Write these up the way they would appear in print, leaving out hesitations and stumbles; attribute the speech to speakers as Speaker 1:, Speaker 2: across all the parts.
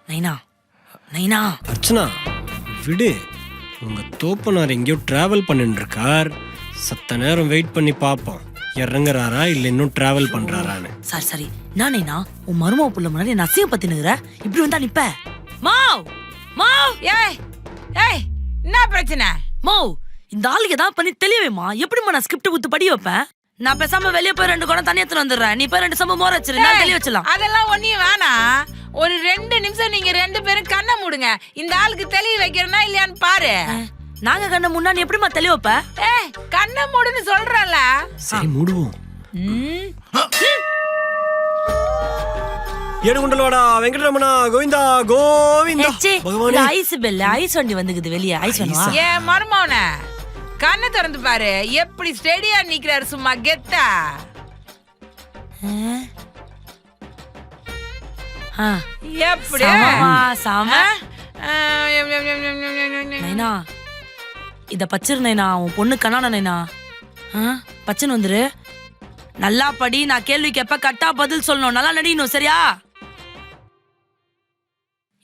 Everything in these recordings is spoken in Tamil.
Speaker 1: நைனா நைனா
Speaker 2: அர்ச்சனா விடு. உங்க தோப்பனார் எங்கேயோ டிராவல் பண்ணிட்டு இருக்கார். சத்த நேரம் வெயிட் பண்ணி பார்ப்போம் இறங்குறாரா இல்ல இன்னும் டிராவல் பண்றாரான்னு.
Speaker 1: சரி நான் நைனா உன் மருமக புள்ள முன்னாடி என்ன அசிங்க பத்தினுற இப்படி வந்தா நிப்ப. மாவ் மாவ்
Speaker 3: ஏய் ஏய் என்ன பிரச்சனை?
Speaker 1: மாவ் இந்த ஆளுக்கு ஏதாவது பண்ணி தெளிவேமா. எப்படிமா நான் ஸ்கிரிப்ட் குத்து படி வைப்பேன்? நான் பேசாம வெளியே போய் 2 குடம் தண்ணி எடுத்துட்டு வந்துடுறேன். நீ போய் 2 சம்பவம் மோர வச்சிரு. நான் தெளிய வச்சலாம்.
Speaker 3: அதெல்லாம் ஒண்ணும் வேணாம். ஒரு 2 நிமிஷம் நீங்க 2 பேரும் கண்ணை மூடுங்க. இந்த ஆளுக்கு தெளிவு வைக்கிறனா இல்லையான்னு பாரு.
Speaker 1: நாங்க கண்ண முன்னாடி எப்படிமா தெளிய வைப்ப?
Speaker 3: ஏய் கண்ணை மூடுன்னு சொல்றல.
Speaker 2: சரி மூடுவோம். ஏடுகுண்டலவாடா வெங்கடரமணா கோவிந்தா கோவிந்தா.
Speaker 1: பகவானே ஐஸ் பெல் ஐஸ் வண்டி வந்துக்குது வெளியே. ஐஸ் வேணுமா?
Speaker 3: ஏ மர்மோனே கண்ணை திறந்து பாரு. எப்படி ஸ்டேடியா நிக்கிறாரு சும்மா கெத்தா. எப்படி
Speaker 1: சாம நைனா இத பச்சிரு நைனா. உன் பொண்ணு கண்ணான நைனா. பச்சன் வந்துரு. நல்லா படி. நான் கேள்வி கேப்ப கட்டா பதில் சொல்லணும். நல்லா நடிக்கணும் சரியா?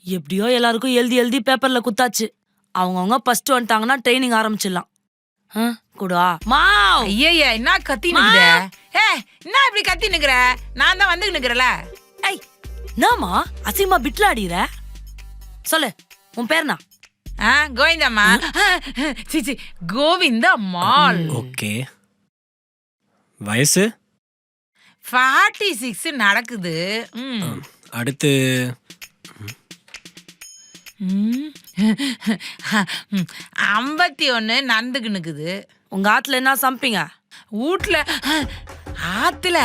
Speaker 1: எப்படியோ எல்லாருக்கும் எழுதி எழுதி பேப்பர்ல குத்தாச்சு. அவங்கவுங்க ஃபர்ஸ்ட் வந்துட்டாங்கன்னா ட்ரைனிங் ஆரம்பிச்சிடலாம். கூடா மாவ்.
Speaker 3: ஐயா என்ன கத்தி நிக்கிற? ஏய் என்ன இப்படி கத்தி நிக்கிற? நான் தான் வந்து நிக்கிறல.
Speaker 1: ஏய் நாமா அசிமா பிட்ல அடிற. சொல்லு உன் பேர்னா?
Speaker 3: கோவிந்தம்மா. சிச்சி கோவிந்த மால்.
Speaker 2: ஓகே. வயசு
Speaker 3: 46 நடக்குது.
Speaker 2: அடுத்து
Speaker 3: 51 நடந்துக்கு நிக்குது.
Speaker 1: உங்க ஆத்துல என்ன சம்பிங்க?
Speaker 3: வீட்டுல ஆத்துல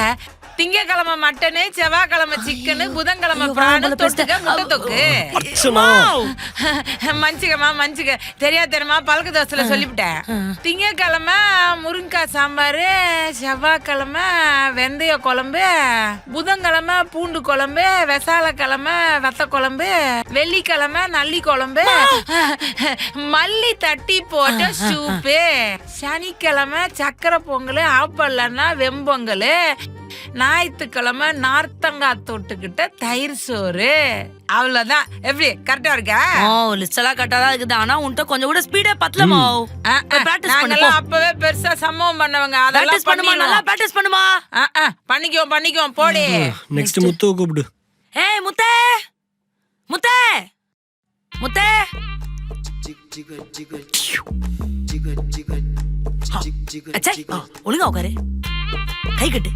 Speaker 3: திங்கக்கிழமை மட்டனு, செவ்வாய்க்கிழமை சிக்கனு, புதன்கிழமை பிராணு, தொட்டுக்க முட்டை தொக்கு. மஞ்சுக்க தெரியாதனமா பழக்க தோசையில சொல்லிவிட்டேன். திங்கக்கிழமை முருங்கைக்காய் சாம்பாரு, செவ்வாய்க்கிழமை வெந்தய குழம்பு, புதன்கிழமை பூண்டு குழம்பு, வெசாலக்கிழமை வெத்த குழம்பு, வெள்ளிக்கிழமை நல்லி குழம்பு, மல்லி தட்டி போட்ட சூப்பு, சனிக்கிழமை சக்கரை பொங்கல், ஆப்பல்லன்னா வெம்பொங்கல், ஞாயிற்றுக்கிழமை நார்த்தங்காய் தொட்டுக்கிட்ட தயிர் சோறு. அவ்வளவுதான். எப்படி கரெக்டா இருக்கா?
Speaker 1: லிஸ்ட் எல்லாம் கரெக்டா தான் இருக்குது. ஆனா உன்கிட்ட கொஞ்சம் கூட ஸ்பீடே பத்தலமா.
Speaker 3: நாங்கெல்லாம் அப்பவே பெருசா சம்பவம் பண்ணவங்க. அதெல்லாம்
Speaker 1: பண்ணுமா. நல்லா பிராக்டிஸ் பண்ணுமா.
Speaker 3: பண்ணிக்குவோம் போடி.
Speaker 2: நெக்ஸ்ட் முத்து கூப்பிடு.
Speaker 1: ஏய் முத்தே முத்தே முத்தே. ஒழுங்கா உட்காரு. கை கட்டு.